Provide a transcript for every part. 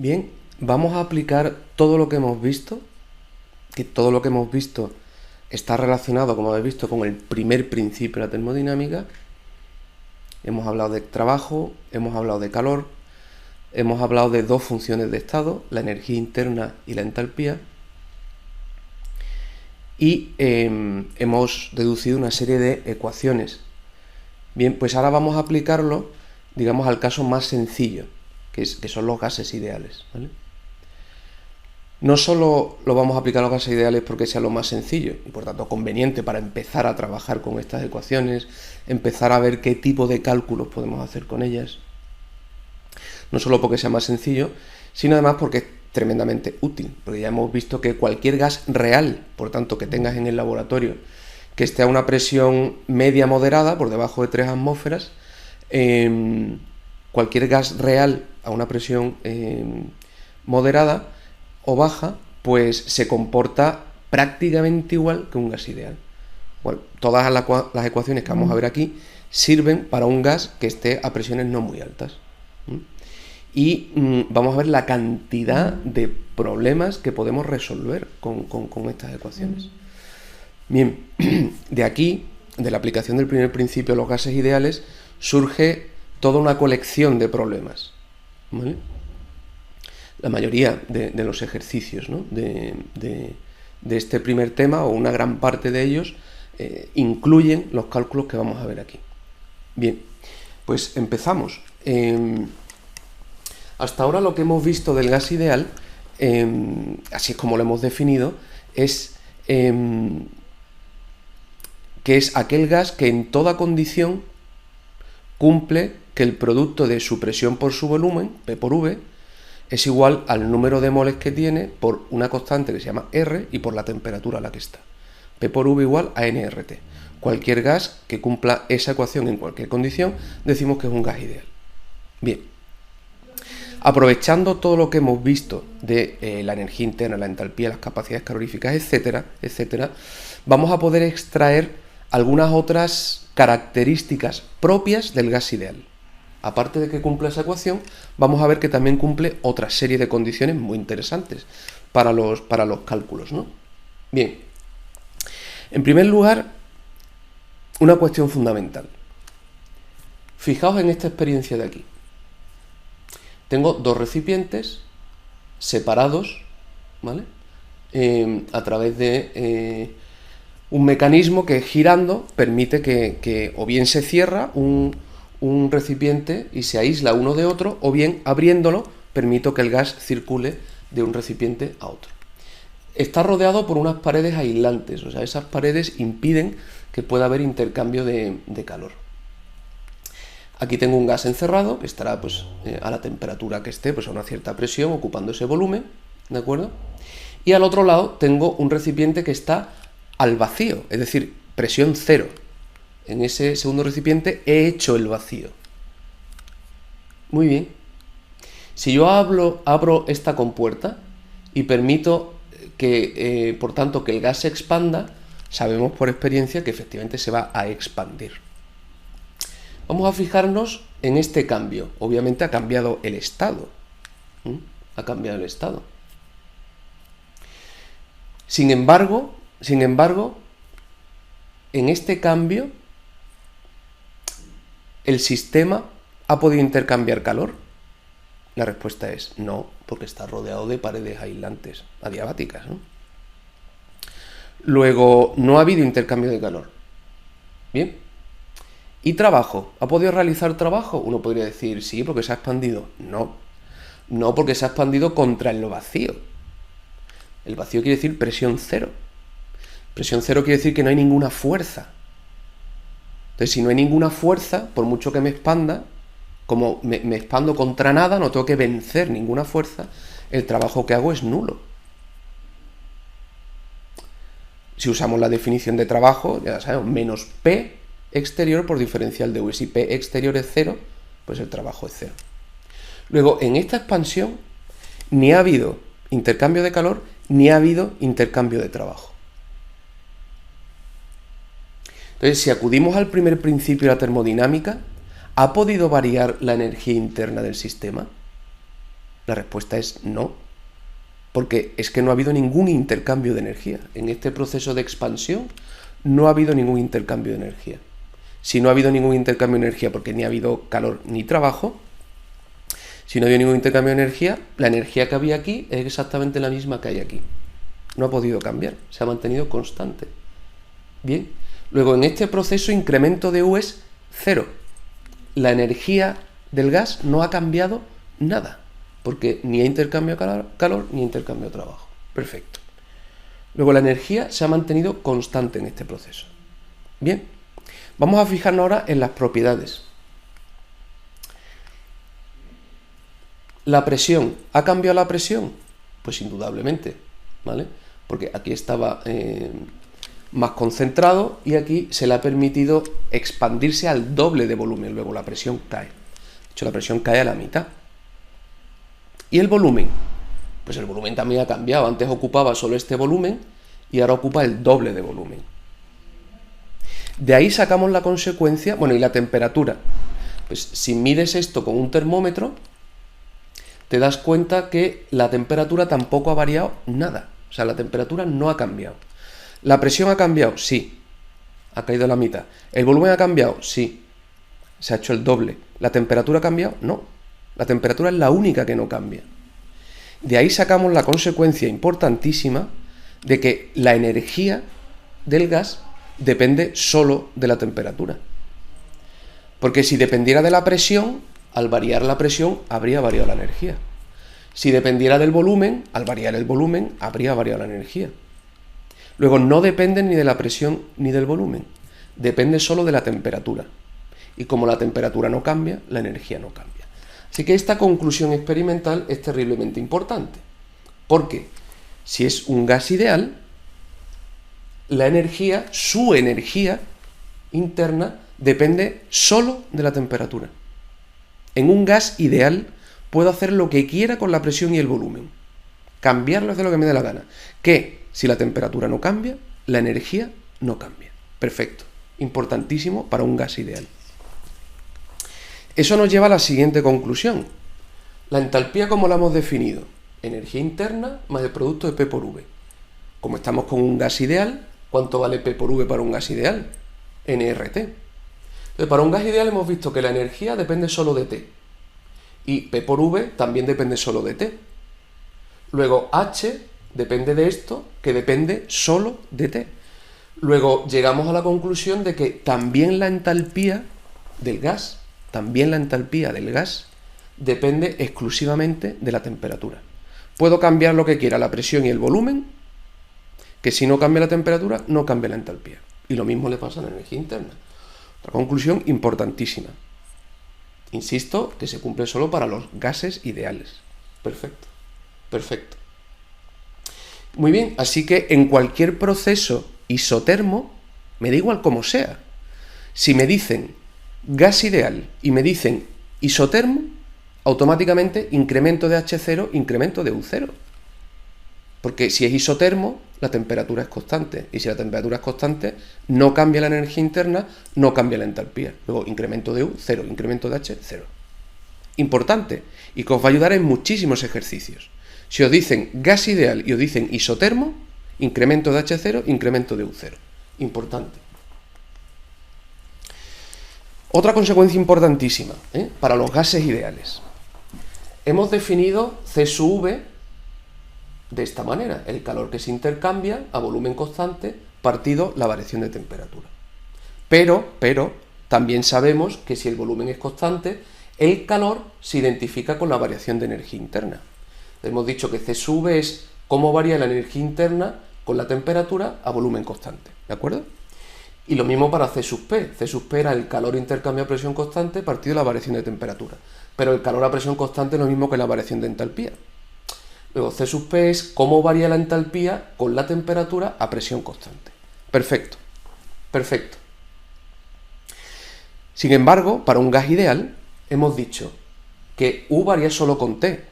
Bien, vamos a aplicar todo lo que hemos visto, que todo lo que hemos visto está relacionado, como habéis visto, con el primer principio de la termodinámica. Hemos hablado de trabajo, hemos hablado de calor, hemos hablado de dos funciones de estado, la energía interna y la entalpía, y hemos deducido una serie de ecuaciones. Bien, pues ahora vamos a aplicarlo, digamos, al caso más sencillo, que son los gases ideales, ¿vale? No solo lo vamos a aplicar a los gases ideales porque sea lo más sencillo y por tanto conveniente para empezar a trabajar con estas ecuaciones, empezar a ver qué tipo de cálculos podemos hacer con ellas. No solo porque sea más sencillo, sino además porque es tremendamente útil, porque ya hemos visto que cualquier gas real, por tanto que tengas en el laboratorio, que esté a una presión media moderada, por debajo de 3 atmósferas, cualquier gas real a una presión moderada o baja, pues se comporta prácticamente igual que un gas ideal. Bueno, todas las ecuaciones que vamos a ver aquí sirven para un gas que esté a presiones no muy altas. Y vamos a ver la cantidad de problemas que podemos resolver con estas ecuaciones. Bien, de aquí, de la aplicación del primer principio a los gases ideales, surge toda una colección de problemas, ¿vale? La mayoría de los ejercicios, ¿no? de este primer tema, o una gran parte de ellos, incluyen los cálculos que vamos a ver aquí. Bien, pues empezamos. Hasta ahora lo que hemos visto del gas ideal, así es como lo hemos definido, es que es aquel gas que en toda condición cumple que el producto de su presión por su volumen, P por V, es igual al número de moles que tiene por una constante que se llama R y por la temperatura a la que está. P por V igual a nRT. Cualquier gas que cumpla esa ecuación en cualquier condición, decimos que es un gas ideal. Bien. Aprovechando todo lo que hemos visto de la energía interna, la entalpía, las capacidades caloríficas, etcétera, etcétera, vamos a poder extraer algunas otras características propias del gas ideal. Aparte de que cumple esa ecuación, vamos a ver que también cumple otra serie de condiciones muy interesantes para los cálculos, ¿no? Bien, en primer lugar, una cuestión fundamental. Fijaos en esta experiencia de aquí. Tengo dos recipientes separados, ¿vale? A través de un mecanismo que girando permite que o bien se cierra un recipiente y se aísla uno de otro, o bien abriéndolo permito que el gas circule de un recipiente a otro. Está rodeado por unas paredes aislantes, o sea, esas paredes impiden que pueda haber intercambio de calor. Aquí tengo un gas encerrado que estará pues, a la temperatura que esté, pues a una cierta presión, ocupando ese volumen, ¿de acuerdo? Y al otro lado tengo un recipiente que está al vacío, es decir, presión cero. En ese segundo recipiente he hecho el vacío. Muy bien. Si yo abro esta compuerta y permito que, por tanto, que el gas se expanda, sabemos por experiencia que efectivamente se va a expandir. Vamos a fijarnos en este cambio. Obviamente ha cambiado el estado. Ha cambiado el estado. Sin embargo, en este cambio, ¿el sistema ha podido intercambiar calor? La respuesta es no, porque está rodeado de paredes aislantes, adiabáticas, ¿no? Luego, no ha habido intercambio de calor. Bien. ¿Y trabajo? ¿Ha podido realizar trabajo? Uno podría decir, sí, porque se ha expandido. No, no porque se ha expandido contra el vacío. El vacío quiere decir presión cero. Presión cero quiere decir que no hay ninguna fuerza. Entonces, si no hay ninguna fuerza, por mucho que me expanda, como me expando contra nada, no tengo que vencer ninguna fuerza, el trabajo que hago es nulo. Si usamos la definición de trabajo, ya sabemos, menos P exterior por diferencial de V. Si P exterior es cero, pues el trabajo es cero. Luego, en esta expansión, ni ha habido intercambio de calor, ni ha habido intercambio de trabajo. Entonces, si acudimos al primer principio de la termodinámica, ¿ha podido variar la energía interna del sistema? La respuesta es no, porque es que no ha habido ningún intercambio de energía. En este proceso de expansión no ha habido ningún intercambio de energía. Si no ha habido ningún intercambio de energía porque ni ha habido calor ni trabajo, si no ha habido ningún intercambio de energía, la energía que había aquí es exactamente la misma que hay aquí. No ha podido cambiar, se ha mantenido constante. Bien, luego en este proceso incremento de U es 0. La energía del gas no ha cambiado nada, porque ni hay intercambio de calor ni intercambio de trabajo. Perfecto. Luego la energía se ha mantenido constante en este proceso. Bien, vamos a fijarnos ahora en las propiedades. ¿La presión? ¿Ha cambiado la presión? Pues indudablemente, ¿vale? Porque aquí estaba más concentrado y aquí se le ha permitido expandirse al doble de volumen. Luego la presión cae. De hecho, la presión cae a la mitad. ¿Y el volumen? Pues el volumen también ha cambiado. Antes ocupaba solo este volumen y ahora ocupa el doble de volumen. De ahí sacamos la consecuencia, bueno, y la temperatura. Pues si mides esto con un termómetro, te das cuenta que la temperatura tampoco ha variado nada. O sea, la temperatura no ha cambiado. ¿La presión ha cambiado? Sí. Ha caído a la mitad. ¿El volumen ha cambiado? Sí. Se ha hecho el doble. ¿La temperatura ha cambiado? No. La temperatura es la única que no cambia. De ahí sacamos la consecuencia importantísima de que la energía del gas depende solo de la temperatura. Porque si dependiera de la presión, al variar la presión, habría variado la energía. Si dependiera del volumen, al variar el volumen, habría variado la energía. Luego, no dependen ni de la presión ni del volumen. Depende solo de la temperatura. Y como la temperatura no cambia, la energía no cambia. Así que esta conclusión experimental es terriblemente importante. Porque si es un gas ideal, la energía, su energía interna, depende solo de la temperatura. En un gas ideal puedo hacer lo que quiera con la presión y el volumen. Cambiarlo de lo que me dé la gana. Que si la temperatura no cambia, la energía no cambia. Perfecto. Importantísimo para un gas ideal. Eso nos lleva a la siguiente conclusión. La entalpía, ¿cómo la hemos definido? Energía interna más el producto de P por V. Como estamos con un gas ideal, ¿cuánto vale P por V para un gas ideal? nRT. Entonces, para un gas ideal hemos visto que la energía depende solo de T. Y P por V también depende solo de T. Luego H depende de esto, que depende solo de T. Luego llegamos a la conclusión de que también la entalpía del gas, depende exclusivamente de la temperatura. Puedo cambiar lo que quiera, la presión y el volumen, que si no cambia la temperatura, no cambia la entalpía. Y lo mismo le pasa a la energía interna. Otra conclusión importantísima. Insisto, que se cumple solo para los gases ideales. Perfecto, perfecto. Muy bien, así que en cualquier proceso isotermo, me da igual como sea. Si me dicen gas ideal y me dicen isotermo, automáticamente incremento de H0, incremento de U0. Porque si es isotermo, la temperatura es constante. Y si la temperatura es constante, no cambia la energía interna, no cambia la entalpía. Luego, incremento de U, 0. Incremento de H, 0. Importante. Y que os va a ayudar en muchísimos ejercicios. Si os dicen gas ideal y os dicen isotermo, incremento de H0, incremento de U0. Importante. Otra consecuencia importantísima, para los gases ideales. Hemos definido C sub V de esta manera, el calor que se intercambia a volumen constante partido la variación de temperatura. Pero, también sabemos que si el volumen es constante, el calor se identifica con la variación de energía interna. Hemos dicho que C sub V es cómo varía la energía interna con la temperatura a volumen constante, ¿de acuerdo? Y lo mismo para C sub P. C sub P era el calor intercambio a presión constante partido la variación de temperatura. Pero el calor a presión constante es lo mismo que la variación de entalpía. Luego C sub P es cómo varía la entalpía con la temperatura a presión constante. Perfecto, perfecto. Sin embargo, para un gas ideal, hemos dicho que U varía solo con T.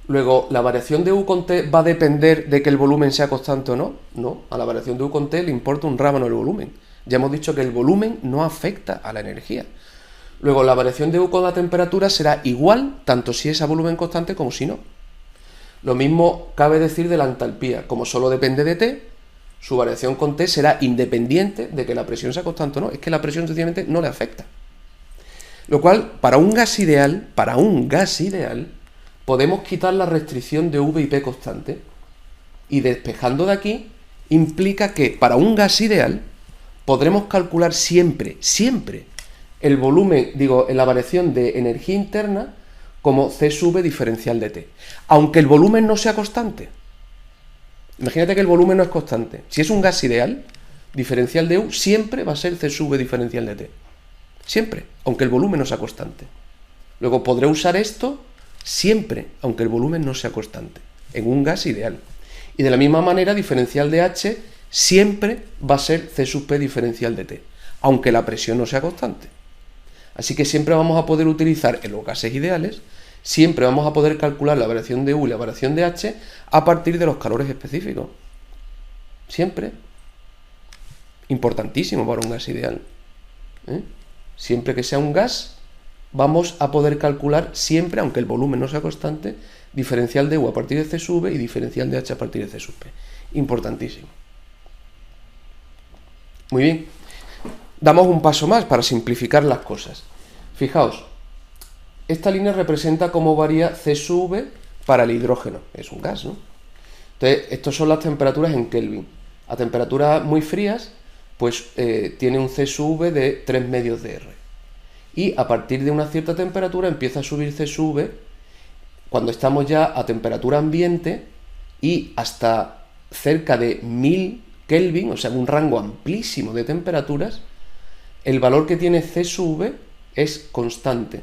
Luego, ¿la variación de U con T va a depender de que el volumen sea constante o no? No, a la variación de U con T le importa un rábano el volumen. Ya hemos dicho que el volumen no afecta a la energía. Luego la variación de U con la temperatura será igual tanto si es a volumen constante como si no. Lo mismo cabe decir de la entalpía. Como solo depende de T, su variación con T será independiente de que la presión sea constante o no. Es que la presión sencillamente no le afecta. Lo cual, para un gas ideal, podemos quitar la restricción de V y P constante. Y despejando de aquí, implica que para un gas ideal podremos calcular siempre el volumen, en la variación de energía interna como C sub V diferencial de T. Aunque el volumen no sea constante. Imagínate que el volumen no es constante. Si es un gas ideal, diferencial de U siempre va a ser C sub V diferencial de T. Siempre, aunque el volumen no sea constante. Luego podré usar esto siempre, aunque el volumen no sea constante, en un gas ideal. Y de la misma manera, diferencial de H siempre va a ser C sub P diferencial de T, aunque la presión no sea constante. Así que siempre vamos a poder utilizar en los gases ideales, siempre vamos a poder calcular la variación de U y la variación de H a partir de los calores específicos. Siempre. Importantísimo para un gas ideal. Siempre que sea un gas, vamos a poder calcular siempre, aunque el volumen no sea constante, diferencial de U a partir de C sub V y diferencial de H a partir de C sub P. Importantísimo. Muy bien. Damos un paso más para simplificar las cosas. Fijaos, esta línea representa cómo varía C sub V para el hidrógeno. Es un gas, ¿no? Entonces, estas son las temperaturas en Kelvin. A temperaturas muy frías, pues tiene un C sub V de 3 medios de R. Y a partir de una cierta temperatura empieza a subir C sub V cuando estamos ya a temperatura ambiente y hasta cerca de 1000 Kelvin, o sea, un rango amplísimo de temperaturas, el valor que tiene C sub V es constante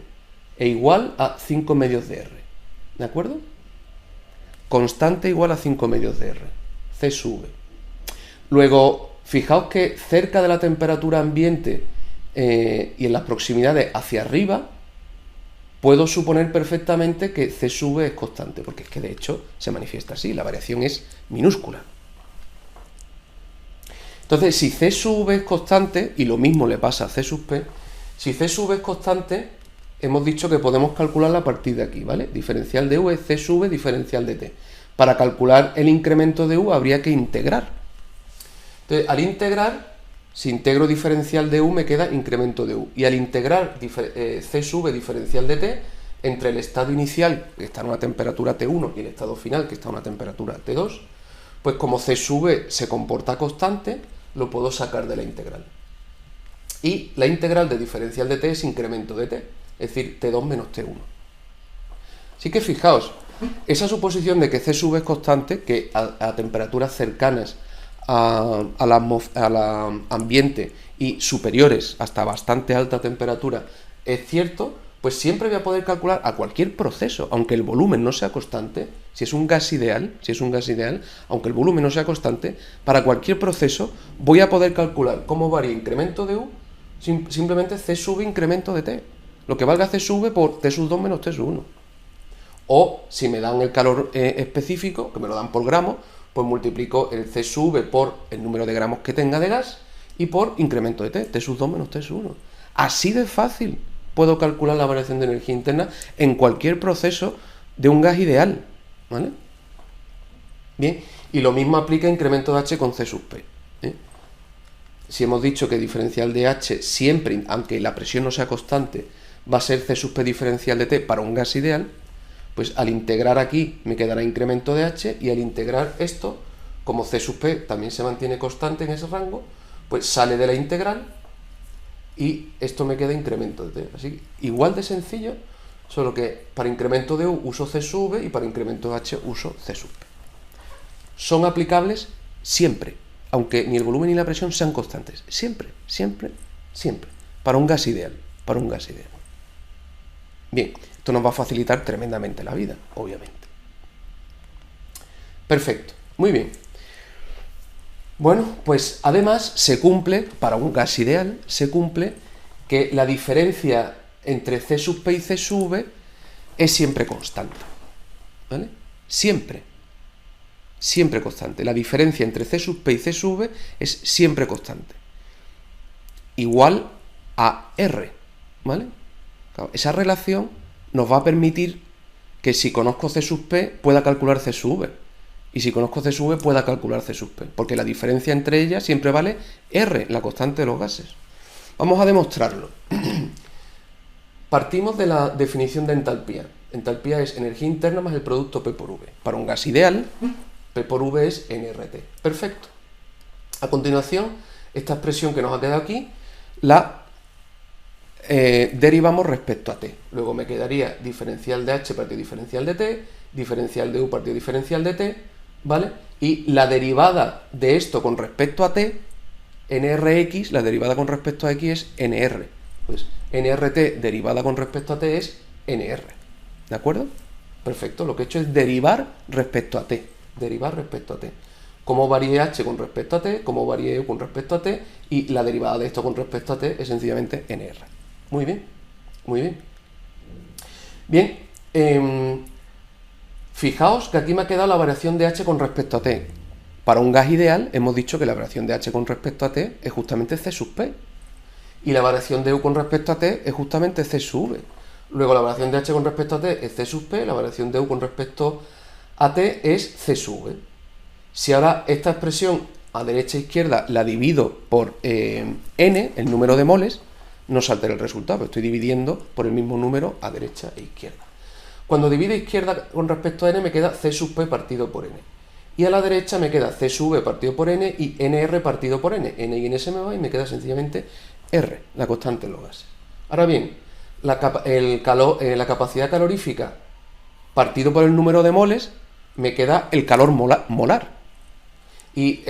e igual a 5 medios de R. ¿De acuerdo? Constante igual a 5 medios de R. C sub V. Luego, fijaos que cerca de la temperatura ambiente y en las proximidades hacia arriba, puedo suponer perfectamente que C sub V es constante, porque es que de hecho se manifiesta así, la variación es minúscula. Entonces, si C sub V es constante, y lo mismo le pasa a C sub P, si C sub V es constante, hemos dicho que podemos calcularla a partir de aquí, ¿vale? Diferencial de U es C sub V diferencial de T. Para calcular el incremento de U habría que integrar. Entonces, al integrar, si integro diferencial de U me queda incremento de U. Y al integrar C sub V diferencial de T, entre el estado inicial, que está a una temperatura T1, y el estado final, que está a una temperatura T2, pues como C sub V se comporta constante, lo puedo sacar de la integral. Y la integral de diferencial de T es incremento de T, es decir, T2 menos T1. Así que fijaos, esa suposición de que C sub V es constante, que a temperaturas cercanas al ambiente y superiores hasta bastante alta temperatura es cierto, pues siempre voy a poder calcular a cualquier proceso, aunque el volumen no sea constante, si es un gas ideal, aunque el volumen no sea constante, para cualquier proceso voy a poder calcular cómo varía incremento de U, simplemente C sub incremento de T, lo que valga C sub V por T sub 2 menos T sub 1. O si me dan el calor específico, que me lo dan por gramos, pues multiplico el C sub V por el número de gramos que tenga de gas y por incremento de T, T sub 2 menos T sub 1. Así de fácil puedo calcular la variación de energía interna en cualquier proceso de un gas ideal, ¿vale? Bien, y lo mismo aplica incremento de H con C sub P. Si hemos dicho que diferencial de H siempre, aunque la presión no sea constante, va a ser C sub P diferencial de T para un gas ideal, pues al integrar aquí me quedará incremento de H, y al integrar esto, como C sub P también se mantiene constante en ese rango, pues sale de la integral y esto me queda incremento de T. Así que igual de sencillo, solo que para incremento de U uso C sub V y para incremento de H uso C sub P. Son aplicables siempre, aunque ni el volumen ni la presión sean constantes. Siempre, siempre, siempre. Para un gas ideal, Bien, esto nos va a facilitar tremendamente la vida, obviamente. Perfecto, muy bien. Bueno, pues además se cumple, para un gas ideal, se cumple que la diferencia entre C sub P y C sub V es siempre constante, ¿vale? Siempre constante. La diferencia entre C sub P y C sub V es siempre constante. Igual a R, ¿vale? Claro, esa relación nos va a permitir que si conozco C sub P pueda calcular C sub V. Y si conozco C sub V pueda calcular C sub P. Porque la diferencia entre ellas siempre vale R, la constante de los gases. Vamos a demostrarlo. Partimos de la definición de entalpía. Entalpía es energía interna más el producto P por V. Para un gas ideal, P por V es nRT. Perfecto. A continuación, esta expresión que nos ha quedado aquí, la derivamos respecto a t. Luego me quedaría diferencial de h partido diferencial de t, diferencial de u partido diferencial de t, ¿vale? Y la derivada de esto con respecto a t, nrx, la derivada con respecto a x es nr. Pues nrt derivada con respecto a t es nr. ¿De acuerdo? Perfecto. Lo que he hecho es derivar respecto a t. Derivar respecto a t. Cómo varíe h con respecto a t, cómo varíe u con respecto a t, y la derivada de esto con respecto a t es sencillamente nr. Muy bien, muy bien. Bien, fijaos que aquí me ha quedado la variación de h con respecto a t. Para un gas ideal hemos dicho que la variación de h con respecto a t es justamente C sub P. Y la variación de u con respecto a t es justamente C sub V. Luego la variación de h con respecto a t es C sub P, la variación de u con respecto a t es C sub V. Si ahora esta expresión a derecha e izquierda la divido por n, el número de moles, no se altera el resultado, estoy dividiendo por el mismo número a derecha e izquierda. Cuando divido izquierda con respecto a n me queda C sub P partido por n. Y a la derecha me queda C sub V partido por n y nr partido por n. N y n se me va y me queda sencillamente R, la constante de los gases. Ahora bien, la capacidad calorífica partido por el número de moles me queda el calor molar. Y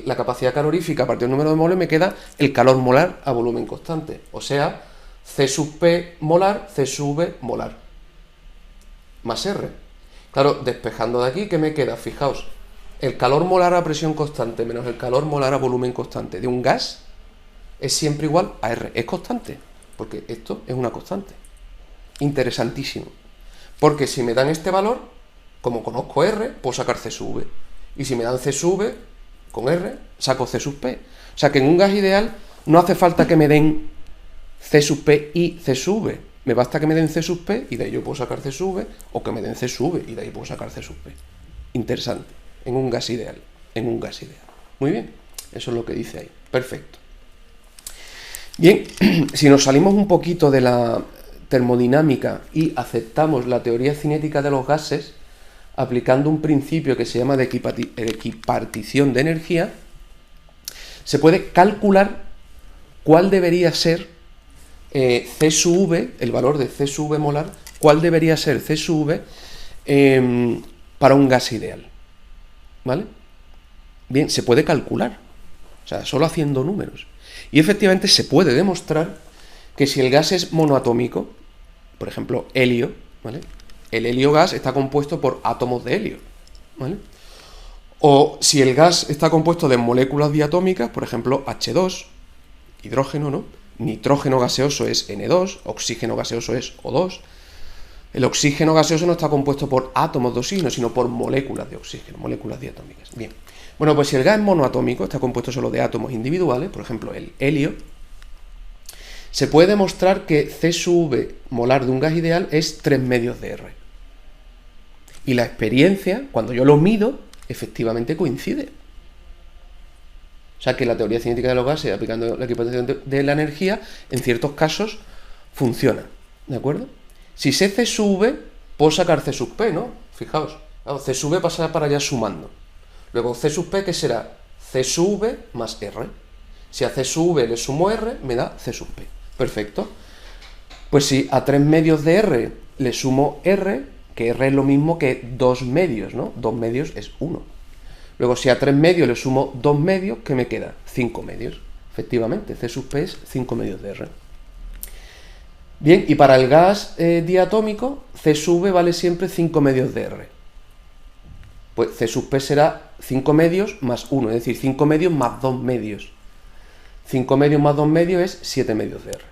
la capacidad calorífica a partir del número de moles me queda el calor molar a volumen constante. O sea, C sub P molar, C sub V molar. Más R. Claro, despejando de aquí, ¿qué me queda? Fijaos, el calor molar a presión constante menos el calor molar a volumen constante de un gas es siempre igual a R. Es constante, porque esto es una constante. Interesantísimo. Porque si me dan este valor, como conozco R, puedo sacar C sub V. Y si me dan C sub V, con R, saco C sub P. O sea que en un gas ideal no hace falta que me den C sub P y C sub V. Me basta que me den C sub P y de ahí yo puedo sacar C sub V, o que me den C sub V y de ahí puedo sacar C sub P. Interesante. En un gas ideal. En un gas ideal. Muy bien. Eso es lo que dice ahí. Perfecto. Bien, si nos salimos un poquito de la termodinámica y aceptamos la teoría cinética de los gases, aplicando un principio que se llama de equipartición de energía, se puede calcular cuál debería ser C sub V, el valor de C sub V molar, cuál debería ser C sub V para un gas ideal. ¿Vale? Bien, se puede calcular, o sea, solo haciendo números. Y efectivamente se puede demostrar que si el gas es monoatómico, por ejemplo, helio, ¿vale? El helio gas está compuesto por átomos de helio, ¿vale? O si el gas está compuesto de moléculas diatómicas, por ejemplo, H2, hidrógeno, ¿no? Nitrógeno gaseoso es N2, oxígeno gaseoso es O2. El oxígeno gaseoso no está compuesto por átomos de oxígeno, sino por moléculas de oxígeno, moléculas diatómicas. Bien. Bueno, pues si el gas es monoatómico, está compuesto solo de átomos individuales, por ejemplo, el helio, se puede demostrar que C sub V molar de un gas ideal es 3 medios de R. Y la experiencia, cuando yo lo mido, efectivamente coincide. O sea que la teoría cinética de los gases, aplicando la equipartición de la energía, en ciertos casos funciona. ¿De acuerdo? Si sé C sub V, puedo sacar C sub P, ¿no? Fijaos. Claro, C sub V pasará para allá sumando. Luego C sub P, ¿qué será? C sub V más R. Si a C sub V le sumo R, me da C sub P. Perfecto. Pues si a 3 medios de R le sumo R, que R es lo mismo que 2 medios, ¿no? 2 medios es 1. Luego si a 3 medios le sumo 2 medios, ¿qué me queda? 5 medios. Efectivamente, C sub P es 5 medios de R. Bien, y para el gas diatómico, C sub V vale siempre 5 medios de R. Pues C sub P será 5 medios más 1, es decir, 5 medios más 2 medios. 5 medios más 2 medios es 7 medios de R.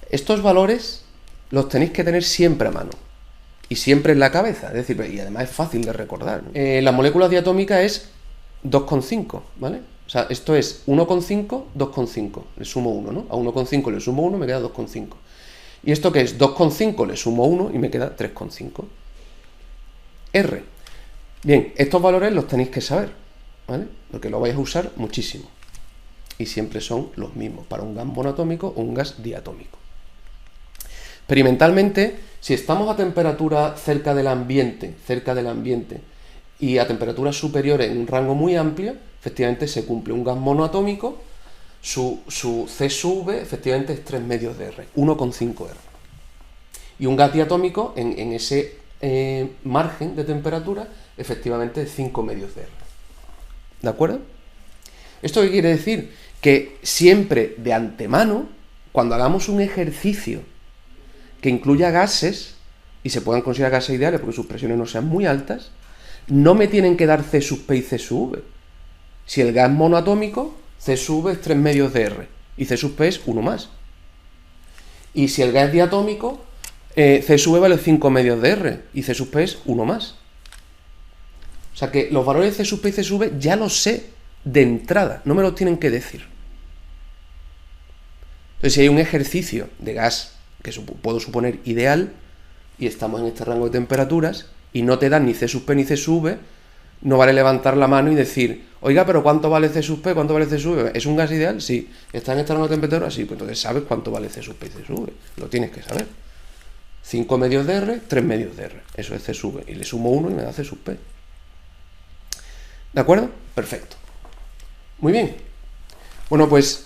Estos valores los tenéis que tener siempre a mano y siempre en la cabeza, es decir, y además es fácil de recordar, ¿no? La molécula diatómica es 2,5, ¿vale? O sea, esto es 1,5, 2,5. Le sumo 1, ¿no? A 1,5 le sumo 1, me queda 2,5. ¿Y esto qué es? 2,5 le sumo 1 y me queda 3,5. R. Bien, estos valores los tenéis que saber, ¿vale? Porque lo vais a usar muchísimo. Y siempre son los mismos para un gas monoatómico o un gas diatómico. Experimentalmente, si estamos a temperatura cerca del ambiente, y a temperaturas superiores en un rango muy amplio, efectivamente se cumple. Un gas monoatómico, su C sub V efectivamente es 3 medios de R, 1,5 R. Y un gas diatómico en ese margen de temperatura, efectivamente 5 medios de R. ¿De acuerdo? ¿Esto qué quiere decir? Que siempre de antemano, cuando hagamos un ejercicio que incluya gases, y se puedan considerar gases ideales porque sus presiones no sean muy altas, no me tienen que dar C sub P y C sub V. Si el gas monoatómico, C sub V es 3 medios de R, y C sub P es 1 más. Y si el gas diatómico, C sub V vale 5 medios de R, y C sub P es 1 más. O sea que los valores de C sub P y C sub V ya los sé de entrada, no me los tienen que decir. Entonces, si hay un ejercicio de gas que puedo suponer ideal, y estamos en este rango de temperaturas, y no te dan ni C sub P ni C sub V, no vale levantar la mano y decir, oiga, pero ¿cuánto vale C sub P? ¿Cuánto vale C sub V? ¿Es un gas ideal? Sí. ¿Está en este rango de temperatura? Sí. Pues entonces sabes cuánto vale C sub P y C sub V. Lo tienes que saber. 5 medios de R, 3 medios de R. Eso es C sub V. Y le sumo 1 y me da C sub P. ¿De acuerdo? Perfecto. Muy bien. Bueno, pues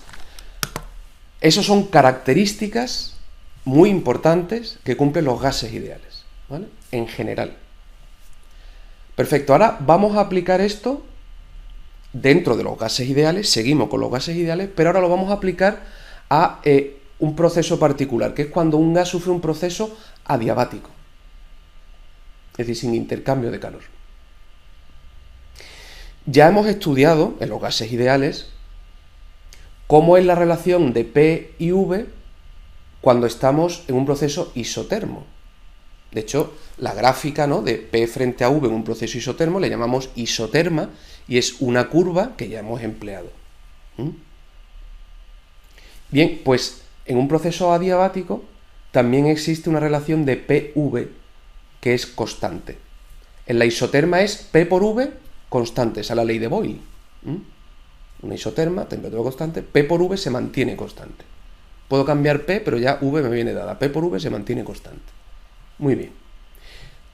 esas son características muy importantes que cumplen los gases ideales, ¿vale? En general. Perfecto, ahora vamos a aplicar esto dentro de los gases ideales, seguimos con los gases ideales, pero ahora lo vamos a aplicar a un proceso particular, que es cuando un gas sufre un proceso adiabático, es decir, sin intercambio de calor. Ya hemos estudiado en los gases ideales cómo es la relación de P y V cuando estamos en un proceso isotermo. De hecho, la gráfica, ¿no?, de P frente a V en un proceso isotermo le llamamos isoterma y es una curva que ya hemos empleado. Bien, pues en un proceso adiabático también existe una relación de PV que es constante. En la isoterma es P por V constante, esa es la ley de Boyle. Una isoterma, temperatura constante, P por V se mantiene constante. Puedo cambiar P, pero ya V me viene dada. P por V se mantiene constante. Muy bien.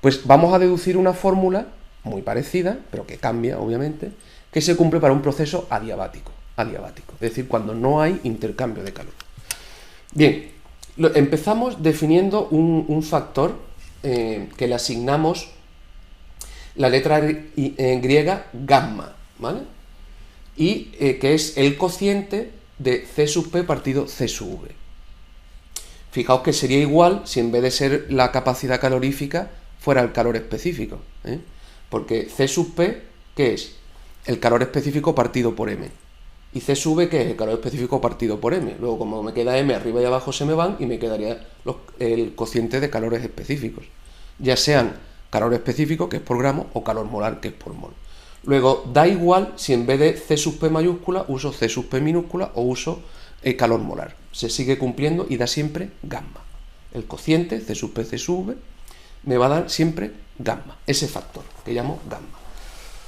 Pues vamos a deducir una fórmula muy parecida, pero que cambia, obviamente, que se cumple para un proceso adiabático. Es decir, cuando no hay intercambio de calor. Bien, empezamos definiendo un factor que le asignamos la letra griega gamma, ¿vale? Y que es el cociente de C sub P partido C sub V. Fijaos que sería igual si en vez de ser la capacidad calorífica fuera el calor específico, porque C sub P, ¿qué es? El calor específico partido por M. Y C sub V, ¿qué es? El calor específico partido por M. Luego, como me queda M, arriba y abajo se me van y me quedaría el cociente de calores específicos. Ya sean calor específico, que es por gramo, o calor molar, que es por mol. Luego, da igual si en vez de C sub P mayúscula uso C sub P minúscula o uso calor molar. Se sigue cumpliendo y da siempre gamma. El cociente, C sub P, C sub V, me va a dar siempre gamma, ese factor que llamo gamma.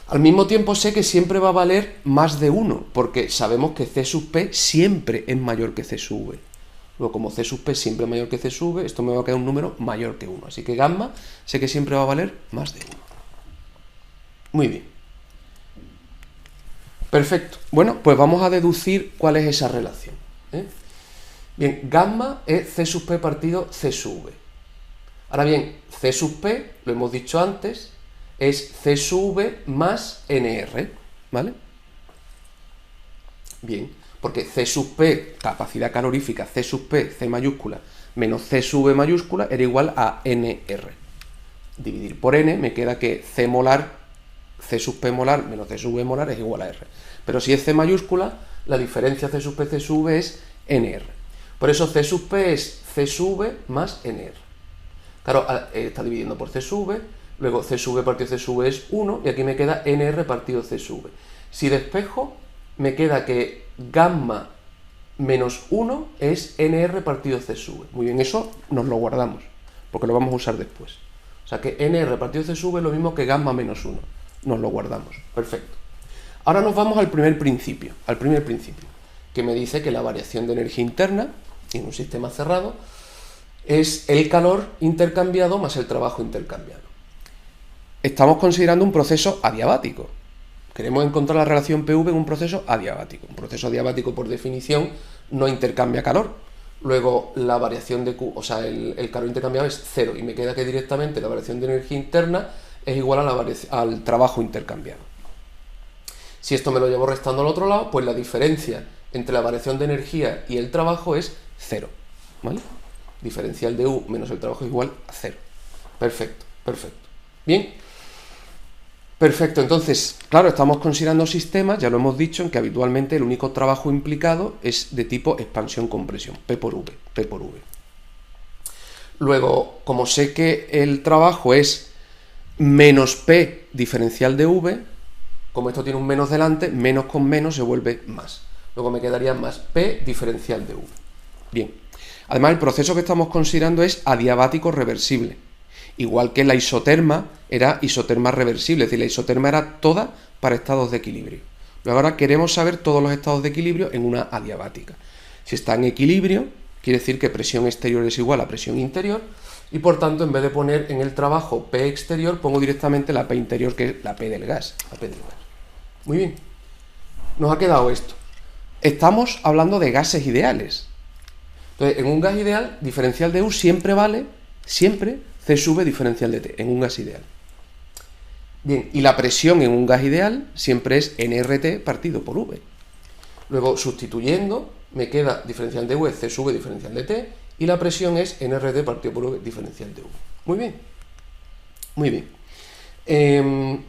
Al mismo tiempo sé que siempre va a valer más de 1, porque sabemos que C sub P siempre es mayor que C sub V. Luego, como C sub P siempre es mayor que C sub V, esto me va a quedar un número mayor que 1. Así que gamma sé que siempre va a valer más de 1. Muy bien. Perfecto. Bueno, pues vamos a deducir cuál es esa relación. Bien, gamma es C sub P partido C sub V. Ahora bien, C sub P, lo hemos dicho antes, es C sub V más NR, ¿vale? Bien, porque C sub P, capacidad calorífica, C sub P, C mayúscula, menos C sub V mayúscula, era igual a NR. Dividir por N me queda que C molar, C sub P molar menos C sub V molar es igual a R. Pero si es C mayúscula, la diferencia C sub P, C sub V es NR. Por eso C sub P es C sub V más NR. Claro, está dividiendo por C sub V, luego C sub V partido C sub V es 1, y aquí me queda NR partido C sub V. Si despejo, me queda que gamma menos 1 es NR partido C sube. Muy bien, eso nos lo guardamos, porque lo vamos a usar después. O sea que NR partido C sube es lo mismo que gamma menos 1. Nos lo guardamos. Perfecto. Ahora nos vamos al primer principio, que me dice que la variación de energía interna en un sistema cerrado es el calor intercambiado más el trabajo intercambiado. Estamos considerando un proceso adiabático. Queremos encontrar la relación PV en un proceso adiabático. Un proceso adiabático, por definición, no intercambia calor. Luego, la variación de Q, o sea, el calor intercambiado es cero. Y me queda que directamente la variación de energía interna es igual a al trabajo intercambiado. Si esto me lo llevo restando al otro lado, pues la diferencia entre la variación de energía y el trabajo es cero. ¿Vale? Diferencial de U menos el trabajo es igual a cero. Perfecto, perfecto. Bien. Perfecto, entonces, claro, estamos considerando sistemas, ya lo hemos dicho, en que habitualmente el único trabajo implicado es de tipo expansión-compresión, P por V, P por V. Luego, como sé que el trabajo es menos P diferencial de V, como esto tiene un menos delante, menos con menos se vuelve más. Luego me quedaría más P diferencial de V. Bien. Además, el proceso que estamos considerando es adiabático reversible. Igual que la isoterma era isoterma reversible, es decir, la isoterma era toda para estados de equilibrio. Pero ahora queremos saber todos los estados de equilibrio en una adiabática. Si está en equilibrio, quiere decir que presión exterior es igual a presión interior, y por tanto, en vez de poner en el trabajo P exterior, pongo directamente la P interior, que es la P del gas. La P del gas. Muy bien. Nos ha quedado esto. Estamos hablando de gases ideales. Entonces, en un gas ideal, diferencial de U siempre vale, siempre, C sube diferencial de T, en un gas ideal. Bien, y la presión en un gas ideal siempre es nRT partido por V. Luego, sustituyendo, me queda diferencial de V, C sube diferencial de T, y la presión es nRT partido por V diferencial de V. Muy bien. Muy bien.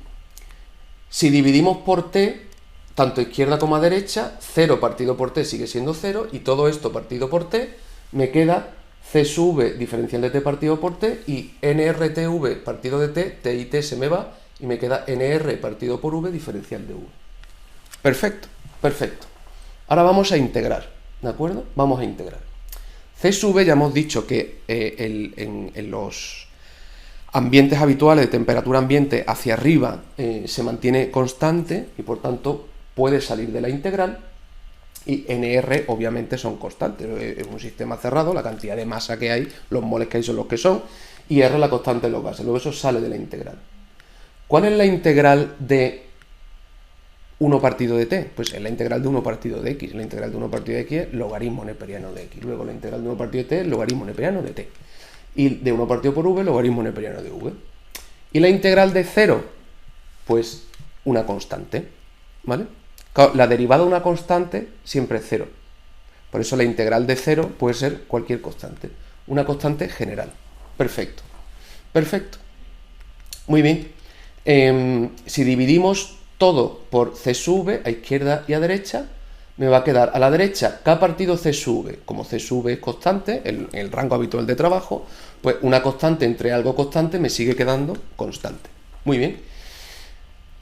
Si dividimos por T, tanto izquierda como derecha, 0 partido por T sigue siendo 0, y todo esto partido por T, me queda C sube diferencial de T partido por T, y NRTV partido de T, T y T se me va, y me queda NR partido por V diferencial de V. Perfecto, perfecto. Ahora vamos a integrar, ¿de acuerdo? Vamos a integrar. C sube, ya hemos dicho que en los ambientes habituales de temperatura ambiente hacia arriba se mantiene constante y por tanto puede salir de la integral, y NR obviamente son constantes. Es un sistema cerrado, la cantidad de masa que hay, los moles que hay son los que son, y R la constante de los gases. Luego eso sale de la integral. ¿Cuál es la integral de 1 partido de T? Pues es la integral de 1 partido de X. La integral de 1 partido de X es logaritmo neperiano de X. Luego la integral de 1 partido de T es logaritmo neperiano de T. Y de 1 partido por V, logaritmo neperiano de V. ¿Y la integral de 0? Pues una constante, ¿vale? La derivada de una constante siempre es 0. Por eso la integral de 0 puede ser cualquier constante. Una constante general. Perfecto. Perfecto. Muy bien. Si dividimos todo por C sub V, a izquierda y a derecha, me va a quedar a la derecha K partido C sub V. Como C sub V es constante, el rango habitual de trabajo, pues una constante entre algo constante me sigue quedando constante. Muy bien.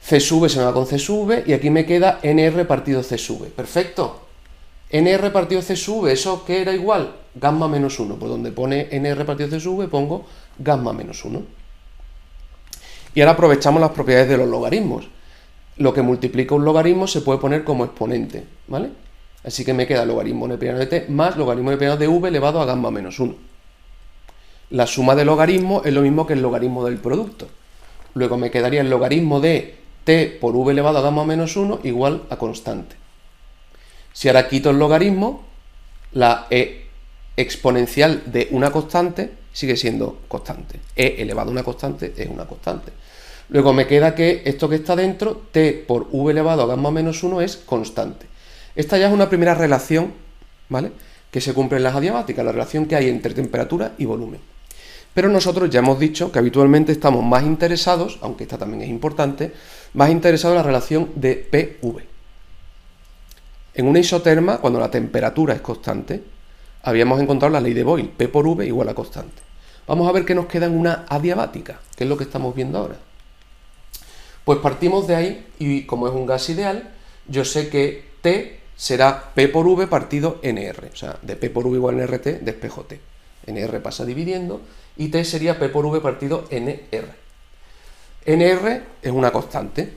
C sub V se me va con C sub V y aquí me queda NR partido C sub V. Perfecto. NR partido C sub V, ¿eso qué era igual? Gamma menos 1. Pues donde pone NR partido C sub V pongo gamma menos 1. Y ahora aprovechamos las propiedades de los logaritmos. Lo que multiplica un logaritmo se puede poner como exponente, ¿vale? Así que me queda logaritmo neperiano de T más logaritmo neperiano de V elevado a gamma menos 1. La suma de logaritmos es lo mismo que el logaritmo del producto. Luego me quedaría el logaritmo de T por V elevado a gamma menos 1 igual a constante. Si ahora quito el logaritmo, la exponencial de una constante sigue siendo constante. E elevado a una constante es una constante. Luego me queda que esto que está dentro, T por V elevado a gamma menos 1 es constante. Esta ya es una primera relación, ¿vale?, que se cumple en las adiabáticas, la relación que hay entre temperatura y volumen. Pero nosotros ya hemos dicho que habitualmente estamos más interesados, aunque esta también es importante, más interesados en la relación de PV. En una isoterma, cuando la temperatura es constante, habíamos encontrado la ley de Boyle, P por V igual a constante. Vamos a ver qué nos queda en una adiabática, que es lo que estamos viendo ahora. Pues partimos de ahí y como es un gas ideal, yo sé que T será P por V partido NR, o sea, de P por V igual NRT, despejo T. NR pasa dividiendo, y T sería P por V partido NR. NR es una constante,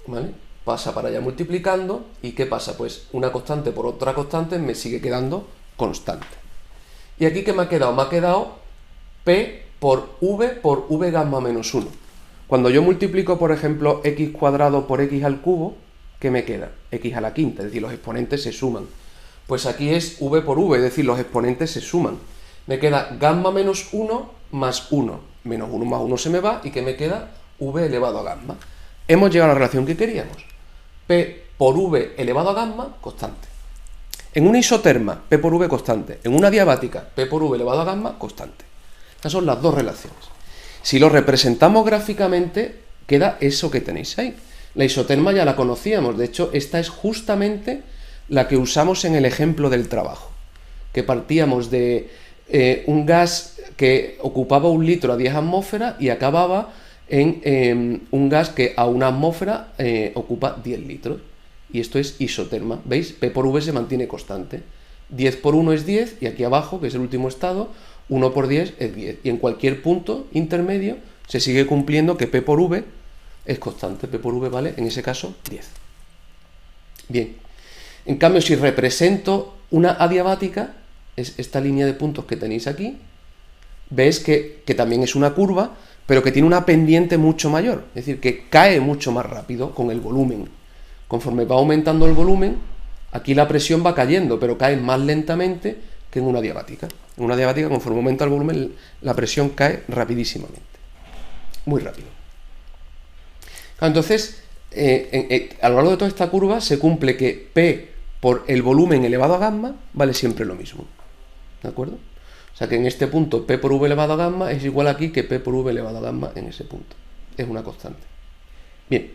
¿vale? Pasa para allá multiplicando, ¿y qué pasa? Pues una constante por otra constante me sigue quedando constante. ¿Y aquí qué me ha quedado? Me ha quedado P por V gamma menos 1. Cuando yo multiplico, por ejemplo, x cuadrado por x al cubo, ¿qué me queda? X a la quinta, es decir, los exponentes se suman. Pues aquí es V por V, es decir, los exponentes se suman. Me queda gamma menos 1 más 1. Menos 1 más 1 se me va, y ¿qué me queda? V elevado a gamma. Hemos llegado a la relación que queríamos. P por V elevado a gamma, constante. En una isoterma, P por V constante. En una diabática, P por V elevado a gamma, constante. Estas son las dos relaciones. Si lo representamos gráficamente, queda eso que tenéis ahí. La isoterma ya la conocíamos. De hecho, esta es justamente la que usamos en el ejemplo del trabajo. Que partíamos de un gas que ocupaba 1 litro a 10 atmósferas y acababa en un gas que a 1 atmósfera ocupa 10 litros. Y esto es isoterma. ¿Veis? P por V se mantiene constante. 10 por 1 es 10, y aquí abajo, que es el último estado, 1 por 10 es 10. Y en cualquier punto intermedio se sigue cumpliendo que P por V es constante. P por V vale, en ese caso, 10. Bien. En cambio, si represento una adiabática, es esta línea de puntos que tenéis aquí, ves que también es una curva, pero que tiene una pendiente mucho mayor. Es decir, que cae mucho más rápido con el volumen. Conforme va aumentando el volumen, aquí la presión va cayendo, pero cae más lentamente que en una diabática. En una diabática, conforme aumenta el volumen, la presión cae rapidísimamente. Muy rápido. Entonces, a lo largo de toda esta curva se cumple que P por el volumen elevado a gamma vale siempre lo mismo. ¿De acuerdo? O sea que en este punto P por V elevado a gamma es igual aquí que P por V elevado a gamma en ese punto. Es una constante. Bien.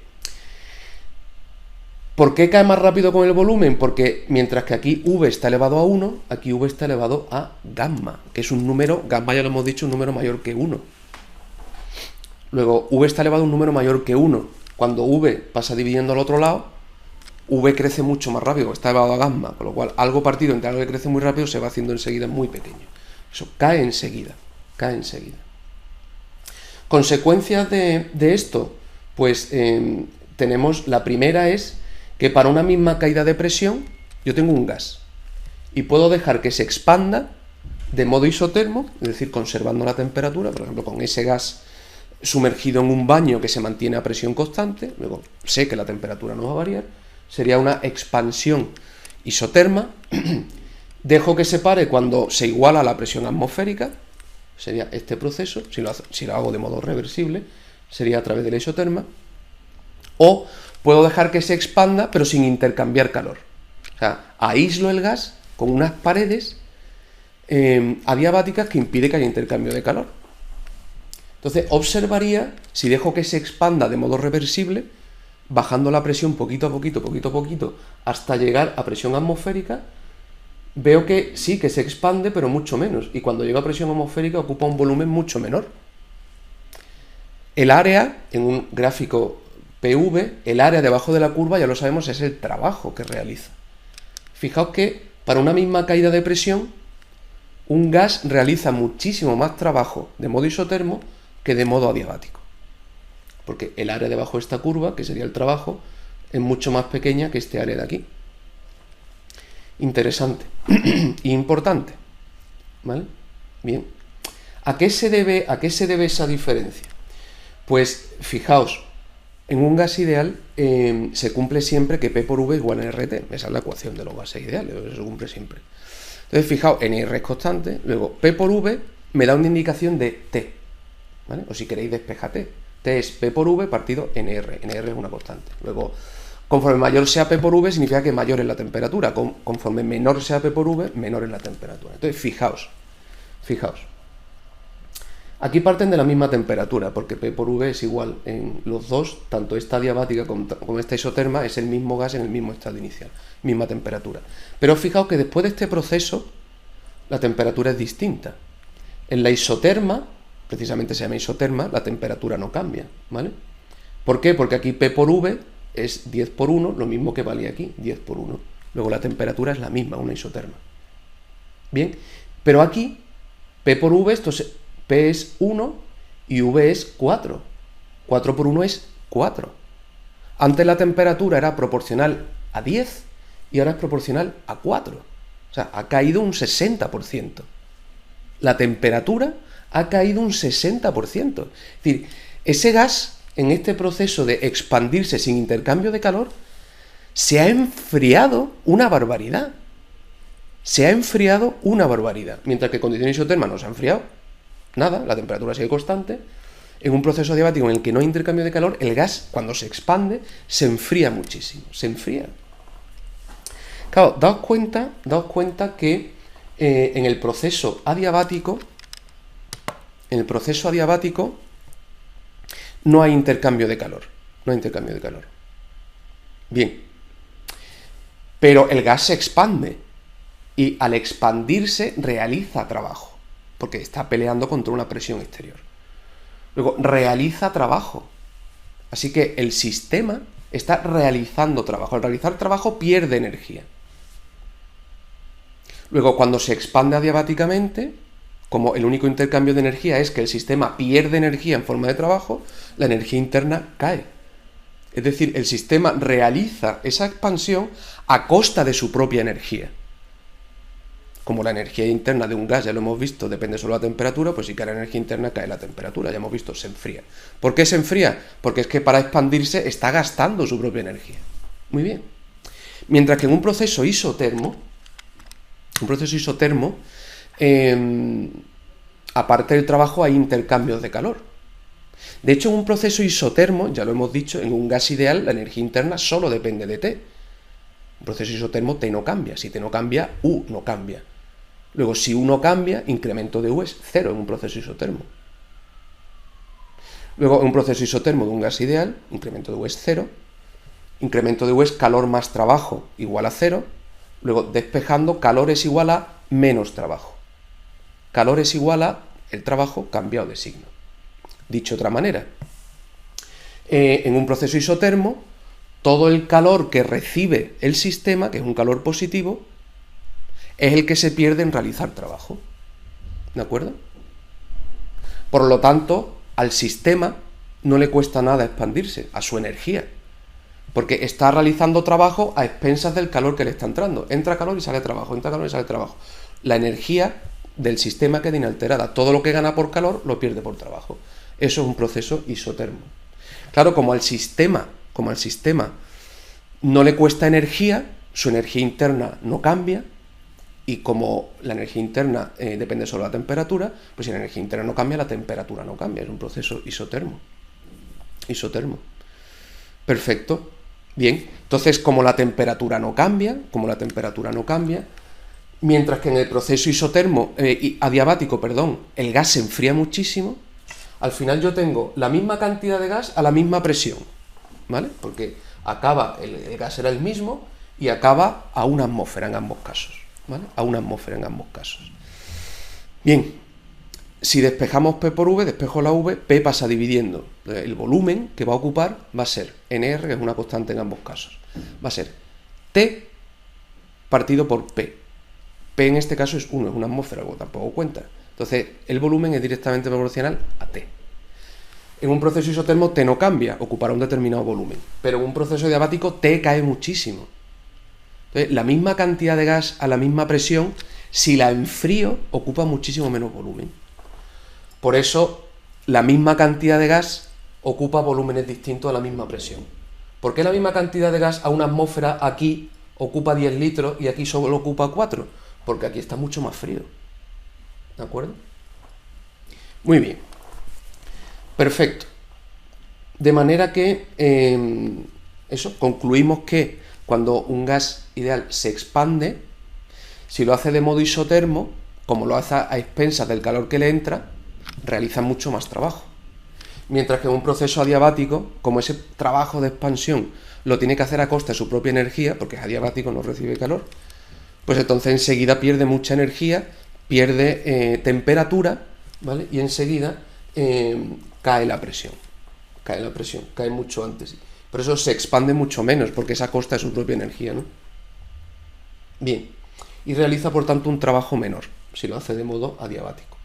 ¿Por qué cae más rápido con el volumen? Porque mientras que aquí V está elevado a 1, aquí V está elevado a gamma, que es un número, gamma ya lo hemos dicho, un número mayor que 1. Luego, V está elevado a un número mayor que 1. Cuando V pasa dividiendo al otro lado, V crece mucho más rápido, está elevado a gamma, con lo cual algo partido entre algo que crece muy rápido se va haciendo enseguida muy pequeño. Eso cae enseguida, cae enseguida. Consecuencias de esto, pues tenemos, la primera es que para una misma caída de presión yo tengo un gas y puedo dejar que se expanda de modo isotermo, es decir, conservando la temperatura, por ejemplo, con ese gas sumergido en un baño que se mantiene a presión constante, luego sé que la temperatura no va a variar, sería una expansión isoterma. Dejo que se pare cuando se iguala a la presión atmosférica, sería este proceso. Si lo hago de modo reversible, sería a través de la isoterma. O puedo dejar que se expanda, pero sin intercambiar calor. O sea, aíslo el gas con unas paredes adiabáticas que impide que haya intercambio de calor. Entonces, observaría, si dejo que se expanda de modo reversible, bajando la presión poquito a poquito, hasta llegar a presión atmosférica, veo que sí, que se expande, pero mucho menos. Y cuando llega a presión atmosférica ocupa un volumen mucho menor. El área, en un gráfico PV, el área debajo de la curva, ya lo sabemos, es el trabajo que realiza. Fijaos que para una misma caída de presión, un gas realiza muchísimo más trabajo de modo isotermo que de modo adiabático. Porque el área debajo de esta curva, que sería el trabajo, es mucho más pequeña que este área de aquí. Interesante y importante. ¿Vale? Bien. ¿A qué se debe esa diferencia? Pues fijaos, en un gas ideal se cumple siempre que P por V igual a RT. Esa es la ecuación de los gases ideales, eso se cumple siempre. Entonces fijaos, NR es constante, luego P por V me da una indicación de T, ¿vale? O si queréis despeja T. T es P por V partido NR. NR es una constante. Luego, conforme mayor sea P por V, significa que mayor es la temperatura. Conforme menor sea P por V, menor es la temperatura. Entonces, fijaos. Aquí parten de la misma temperatura, porque P por V es igual en los dos, tanto esta adiabática como esta isoterma, es el mismo gas en el mismo estado inicial, misma temperatura. Pero fijaos que después de este proceso, la temperatura es distinta. En la isoterma, precisamente se llama isoterma, la temperatura no cambia, ¿vale? ¿Por qué? Porque aquí P por V es 10 por 1, lo mismo que valía aquí, 10 por 1. Luego la temperatura es la misma, una isoterma. Bien, pero aquí, P por V, P es 1 y V es 4. 4 por 1 es 4. Antes la temperatura era proporcional a 10 y ahora es proporcional a 4. O sea, ha caído un 60%. La temperatura ha caído un 60%. Es decir, ese gas, en este proceso de expandirse sin intercambio de calor, se ha enfriado una barbaridad. Se ha enfriado una barbaridad. Mientras que en condiciones isotermas no se ha enfriado nada, la temperatura sigue constante. En un proceso adiabático en el que no hay intercambio de calor, el gas, cuando se expande, se enfría muchísimo. Se enfría. Claro, daos cuenta que en el proceso adiabático, no hay intercambio de calor. No hay intercambio de calor. Bien. Pero el gas se expande. Y al expandirse realiza trabajo. Porque está peleando contra una presión exterior. Luego, realiza trabajo. Así que el sistema está realizando trabajo. Al realizar trabajo pierde energía. Luego, cuando se expande adiabáticamente, como el único intercambio de energía es que el sistema pierde energía en forma de trabajo, la energía interna cae. Es decir, el sistema realiza esa expansión a costa de su propia energía. Como la energía interna de un gas, ya lo hemos visto, depende solo de la temperatura, pues si cae la energía interna, cae la temperatura, ya hemos visto, se enfría. ¿Por qué se enfría? Porque es que para expandirse está gastando su propia energía. Muy bien. Mientras que en un proceso isotermo, aparte del trabajo hay intercambios de calor. De hecho, en un proceso isotermo, ya lo hemos dicho, en un gas ideal la energía interna solo depende de T. En un proceso isotermo T no cambia. Si T no cambia, U no cambia. Luego, si U no cambia, incremento de U es 0 en un proceso isotermo. Luego, en un proceso isotermo de un gas ideal, incremento de U es 0. Incremento de U es calor más trabajo igual a 0. Luego, despejando, calor es igual a menos trabajo. Calor es igual a el trabajo cambiado de signo. Dicho de otra manera, en un proceso isotermo, todo el calor que recibe el sistema, que es un calor positivo, es el que se pierde en realizar trabajo. ¿De acuerdo? Por lo tanto, al sistema no le cuesta nada expandirse, a su energía, porque está realizando trabajo a expensas del calor que le está entrando. Entra calor y sale trabajo, entra calor y sale trabajo. La energía del sistema queda inalterada. Todo lo que gana por calor lo pierde por trabajo. Eso es un proceso isotermo. Claro, como al sistema no le cuesta energía, su energía interna no cambia, y como la energía interna depende solo de la temperatura, pues si la energía interna no cambia, la temperatura no cambia. Es un proceso isotermo. Perfecto. Bien, entonces como la temperatura no cambia, mientras que en el proceso adiabático, el gas se enfría muchísimo, al final yo tengo la misma cantidad de gas a la misma presión, ¿vale? Porque acaba, el gas era el mismo y acaba a una atmósfera en ambos casos, ¿vale? A una atmósfera en ambos casos. Bien, si despejamos P por V, despejo la V, P pasa dividiendo. El volumen que va a ocupar va a ser NR, que es una constante en ambos casos. Va a ser T partido por P. P en este caso es 1, es una atmósfera, algo tampoco cuenta. Entonces, el volumen es directamente proporcional a T. En un proceso isotermo T no cambia, ocupará un determinado volumen. Pero en un proceso adiabático T cae muchísimo. Entonces, la misma cantidad de gas a la misma presión, si la enfrío, ocupa muchísimo menos volumen. Por eso, la misma cantidad de gas ocupa volúmenes distintos a la misma presión. ¿Por qué la misma cantidad de gas a una atmósfera aquí ocupa 10 litros y aquí solo ocupa 4? Porque aquí está mucho más frío. ¿De acuerdo? Muy bien. Perfecto. De manera que, concluimos que cuando un gas ideal se expande, si lo hace de modo isotermo, como lo hace a expensas del calor que le entra, realiza mucho más trabajo. Mientras que en un proceso adiabático, como ese trabajo de expansión lo tiene que hacer a costa de su propia energía, porque es adiabático, no recibe calor, pues entonces enseguida pierde mucha energía, pierde temperatura, ¿vale? Y enseguida cae la presión, cae mucho antes. Por eso se expande mucho menos, porque es a costa de su propia energía, ¿no? Bien, y realiza por tanto un trabajo menor, si lo hace de modo adiabático.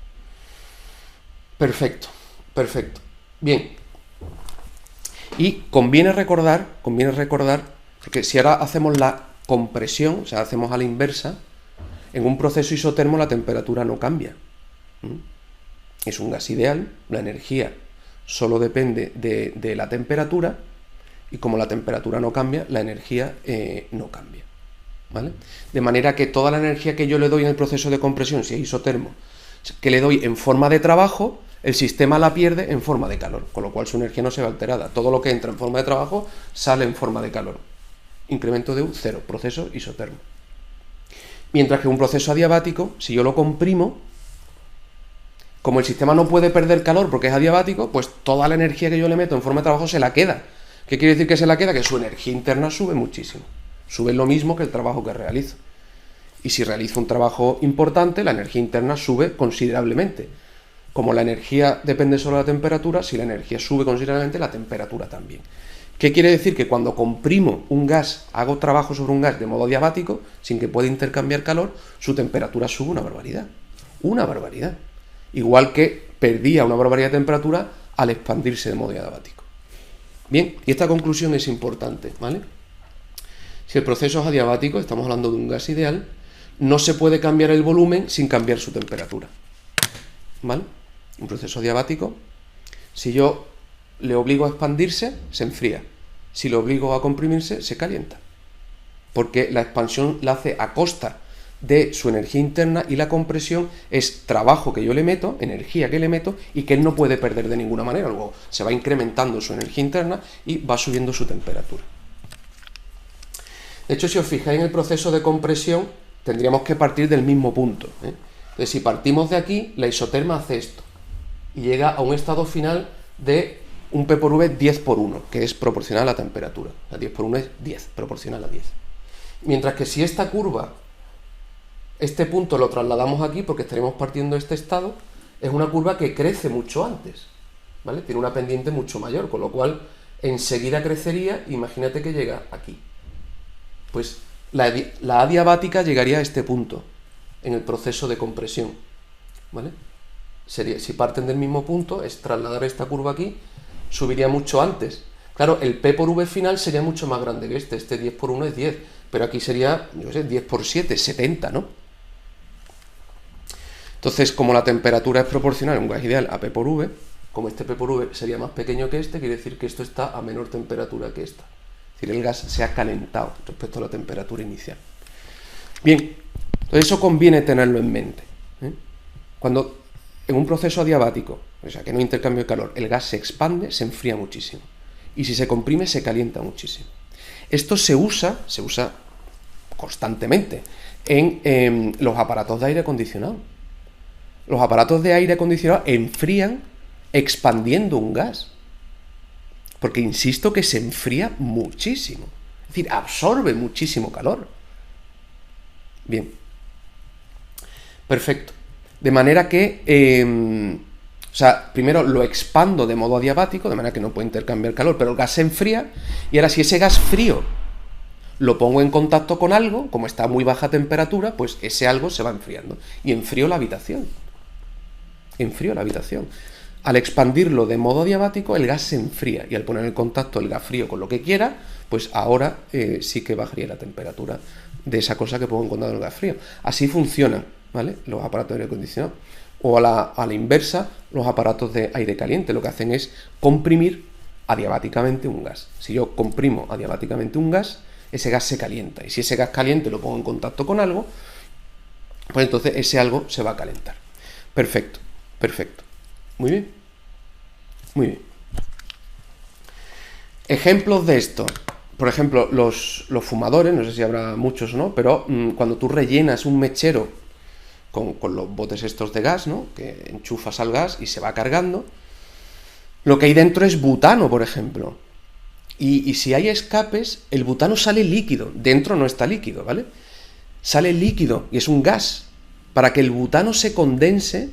Perfecto, perfecto. Bien, y conviene recordar, porque si ahora hacemos la compresión, o sea, hacemos a la inversa, en un proceso isotermo la temperatura no cambia. Es un gas ideal, la energía solo depende de la temperatura, y como la temperatura no cambia, la energía no cambia, ¿vale? De manera que toda la energía que yo le doy en el proceso de compresión, si es isotermo, que le doy en forma de trabajo, el sistema la pierde en forma de calor, con lo cual su energía no se ve alterada. Todo lo que entra en forma de trabajo sale en forma de calor. Incremento de U, 0, proceso isotermo. Mientras que un proceso adiabático, si yo lo comprimo, como el sistema no puede perder calor porque es adiabático, pues toda la energía que yo le meto en forma de trabajo se la queda. ¿Qué quiere decir que se la queda? Que su energía interna sube muchísimo. Sube lo mismo que el trabajo que realizo. Y si realizo un trabajo importante, la energía interna sube considerablemente. Como la energía depende solo de la temperatura, si la energía sube considerablemente, la temperatura también. ¿Qué quiere decir? Que cuando comprimo un gas, hago trabajo sobre un gas de modo adiabático, sin que pueda intercambiar calor, su temperatura sube una barbaridad. Una barbaridad. Igual que perdía una barbaridad de temperatura al expandirse de modo adiabático. Bien, y esta conclusión es importante, ¿vale? Si el proceso es adiabático, estamos hablando de un gas ideal, no se puede cambiar el volumen sin cambiar su temperatura, ¿vale? Un proceso adiabático, si yo le obligo a expandirse, se enfría. Si lo obligo a comprimirse, se calienta. Porque la expansión la hace a costa de su energía interna y la compresión es trabajo que yo le meto, energía que le meto y que él no puede perder de ninguna manera. Luego se va incrementando su energía interna y va subiendo su temperatura. De hecho, si os fijáis en el proceso de compresión, tendríamos que partir del mismo punto, ¿eh? Entonces, si partimos de aquí, la isoterma hace esto y llega a un estado final de un P por V 10 por 1, que es proporcional a la temperatura. La 10 por 1 es 10, proporcional a 10. Mientras que si esta curva, este punto lo trasladamos aquí porque estaremos partiendo de este estado, es una curva que crece mucho antes, ¿vale? Tiene una pendiente mucho mayor, con lo cual enseguida crecería, imagínate que llega aquí. Pues la adiabática llegaría a este punto, en el proceso de compresión, ¿vale? Sería, si parten del mismo punto, es trasladar esta curva aquí, subiría mucho antes. Claro, el P por V final sería mucho más grande que este 10 por 1 es 10, pero aquí sería, yo sé, 10 por 7, 70, ¿no? Entonces, como la temperatura es proporcional en un gas ideal a P por V, como este P por V sería más pequeño que este, quiere decir que esto está a menor temperatura que esta. Es decir, el gas se ha calentado respecto a la temperatura inicial. Bien, entonces eso conviene tenerlo en mente, ¿eh? Cuando en un proceso adiabático, o sea, que no hay intercambio de calor, el gas se expande, se enfría muchísimo. Y si se comprime, se calienta muchísimo. Esto se usa constantemente en los aparatos de aire acondicionado. Los aparatos de aire acondicionado enfrían expandiendo un gas. Porque insisto que se enfría muchísimo. Es decir, absorbe muchísimo calor. Bien. Perfecto. De manera que, primero lo expando de modo adiabático, de manera que no puede intercambiar calor, pero el gas se enfría, y ahora si ese gas frío lo pongo en contacto con algo, como está a muy baja temperatura, pues ese algo se va enfriando. Y enfrío la habitación. Enfrío la habitación. Al expandirlo de modo adiabático, el gas se enfría, y al poner en contacto el gas frío con lo que quiera, pues ahora sí que bajaría la temperatura de esa cosa que pongo en contacto con el gas frío. Así funcionan, ¿vale?, los aparatos de aire acondicionado. O a la inversa, los aparatos de aire caliente lo que hacen es comprimir adiabáticamente un gas. Si yo comprimo adiabáticamente un gas, ese gas se calienta, y si ese gas caliente lo pongo en contacto con algo, pues entonces ese algo se va a calentar. Perfecto, perfecto. Muy bien. Muy bien. Ejemplos de esto. Por ejemplo, los fumadores, no sé si habrá muchos o no, pero cuando tú rellenas un mechero con los botes estos de gas, ¿no?, que enchufas al gas y se va cargando, lo que hay dentro es butano, por ejemplo. Y si hay escapes, el butano sale líquido. Dentro no está líquido, ¿vale? Sale líquido y es un gas. Para que el butano se condense,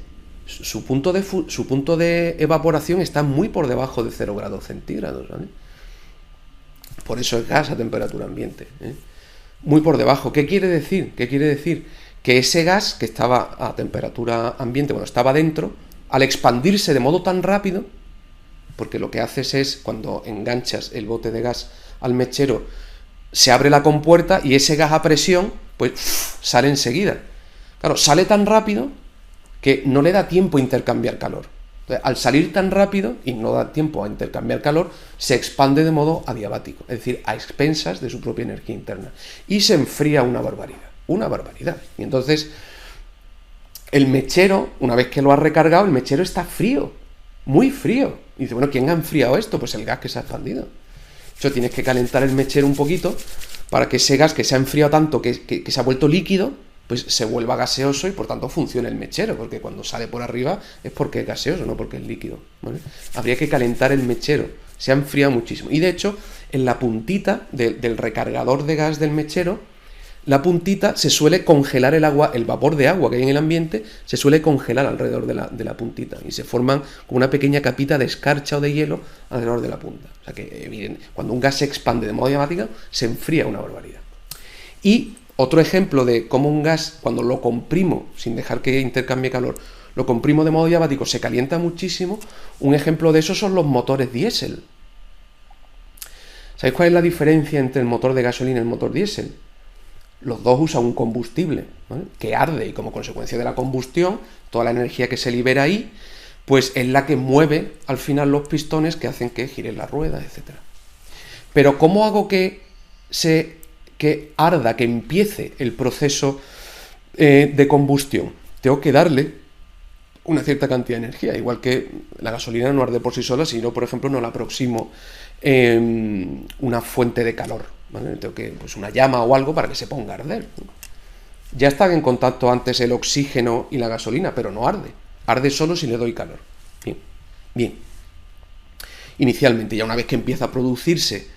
su punto de evaporación está muy por debajo de 0 grados centígrados, ¿vale? Por eso es gas a temperatura ambiente, ¿eh? Muy por debajo. ¿Qué quiere decir? ¿Qué quiere decir? Que ese gas que estaba a temperatura ambiente, cuando estaba dentro, al expandirse de modo tan rápido, porque lo que haces es, cuando enganchas el bote de gas al mechero, se abre la compuerta y ese gas a presión, pues sale enseguida. Claro, sale tan rápido que no le da tiempo a intercambiar calor. Entonces, al salir tan rápido y no da tiempo a intercambiar calor, se expande de modo adiabático, es decir, a expensas de su propia energía interna. Y se enfría una barbaridad, una barbaridad. Y entonces, el mechero, una vez que lo ha recargado, el mechero está frío, muy frío. Y dice, bueno, ¿quién ha enfriado esto? Pues el gas que se ha expandido. De hecho, tienes que calentar el mechero un poquito para que ese gas que se ha enfriado tanto, que se ha vuelto líquido, pues se vuelva gaseoso y por tanto funcione el mechero, porque cuando sale por arriba es porque es gaseoso, no porque es líquido, ¿vale? Habría que calentar el mechero, se ha enfriado muchísimo. Y de hecho, en la puntita del recargador de gas del mechero, la puntita se suele congelar el agua, el vapor de agua que hay en el ambiente, se suele congelar alrededor de la puntita y se forman como una pequeña capita de escarcha o de hielo alrededor de la punta. O sea que, evidente, cuando un gas se expande de modo diabático, se enfría una barbaridad. Y otro ejemplo de cómo un gas, cuando lo comprimo, sin dejar que intercambie calor, lo comprimo de modo diabático, se calienta muchísimo. Un ejemplo de eso son los motores diésel. ¿Sabéis cuál es la diferencia entre el motor de gasolina y el motor diésel? Los dos usan un combustible, ¿vale?, que arde, y como consecuencia de la combustión, toda la energía que se libera ahí, pues es la que mueve al final los pistones que hacen que giren las ruedas, etc. Pero ¿cómo hago que arda, que empiece el proceso de combustión? Tengo que darle una cierta cantidad de energía, igual que la gasolina no arde por sí sola, si no, por ejemplo, no la aproximo una fuente de calor, ¿vale? Tengo que, pues, una llama o algo para que se ponga a arder. Ya están en contacto antes el oxígeno y la gasolina, pero no arde. Arde solo si le doy calor. Bien, bien. Inicialmente, ya una vez que empieza a producirse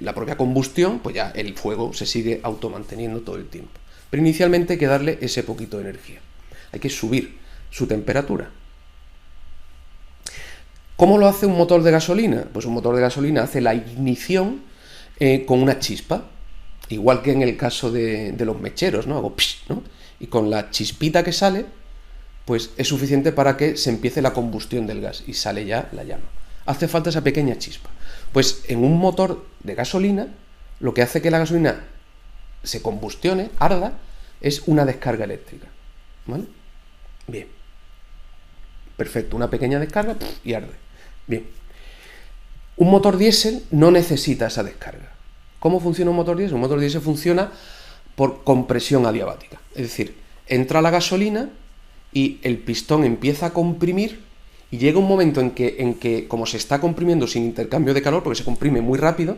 la propia combustión, pues ya el fuego se sigue automanteniendo todo el tiempo. Pero inicialmente hay que darle ese poquito de energía. Hay que subir su temperatura. ¿Cómo lo hace un motor de gasolina? Pues un motor de gasolina hace la ignición con una chispa, igual que en el caso de los mecheros, ¿no? Hago psh, ¿no? Y con la chispita que sale, pues es suficiente para que se empiece la combustión del gas y sale ya la llama. Hace falta esa pequeña chispa. Pues en un motor de gasolina, lo que hace que la gasolina se combustione, arda, es una descarga eléctrica, ¿vale? Bien. Perfecto, una pequeña descarga y arde. Bien. Un motor diésel no necesita esa descarga. ¿Cómo funciona un motor diésel? Un motor diésel funciona por compresión adiabática. Es decir, entra la gasolina y el pistón empieza a comprimir. Y llega un momento en que, como se está comprimiendo sin intercambio de calor, porque se comprime muy rápido,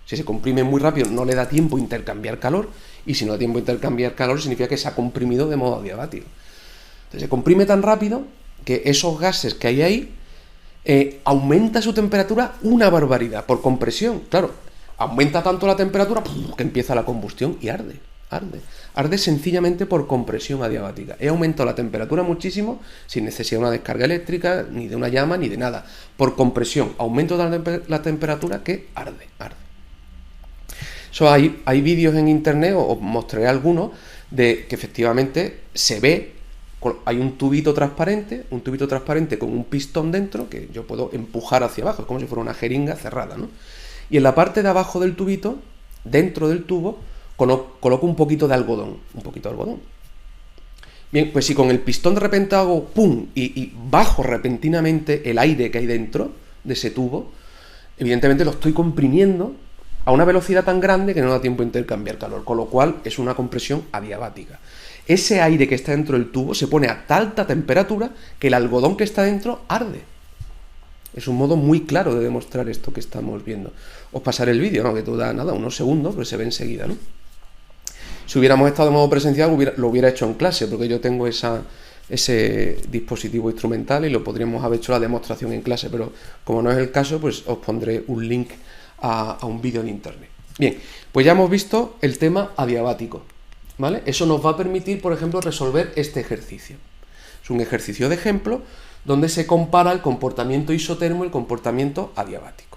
si se comprime muy rápido no le da tiempo a intercambiar calor, y si no da tiempo a intercambiar calor significa que se ha comprimido de modo adiabático. Entonces se comprime tan rápido que esos gases que hay ahí aumenta su temperatura una barbaridad, por compresión. Claro, aumenta tanto la temperatura que empieza la combustión y arde. Arde sencillamente por compresión adiabática. He aumentado la temperatura muchísimo sin necesidad de una descarga eléctrica, ni de una llama, ni de nada. Por compresión, aumento la temperatura que arde. Hay vídeos en internet, os mostraré algunos, de que efectivamente se ve, hay un tubito transparente con un pistón dentro que yo puedo empujar hacia abajo, es como si fuera una jeringa cerrada, ¿no? Y en la parte de abajo del tubito, dentro del tubo, coloco un poquito de algodón. Bien, pues si con el pistón de repente hago ¡pum! Y bajo repentinamente el aire que hay dentro de ese tubo, evidentemente lo estoy comprimiendo a una velocidad tan grande que no da tiempo a intercambiar calor, con lo cual es una compresión adiabática. Ese aire que está dentro del tubo se pone a tal alta temperatura que el algodón que está dentro arde. Es un modo muy claro de demostrar esto que estamos viendo. Os pasaré el vídeo, ¿no? Que dura nada, unos segundos, pero se ve enseguida, ¿no? Si hubiéramos estado de modo presencial, lo hubiera hecho en clase, porque yo tengo ese dispositivo instrumental y lo podríamos haber hecho la demostración en clase, pero como no es el caso, pues os pondré un link a un vídeo en internet. Bien, pues ya hemos visto el tema adiabático, ¿vale? Eso nos va a permitir, por ejemplo, resolver este ejercicio. Es un ejercicio de ejemplo donde se compara el comportamiento isotermo y el comportamiento adiabático.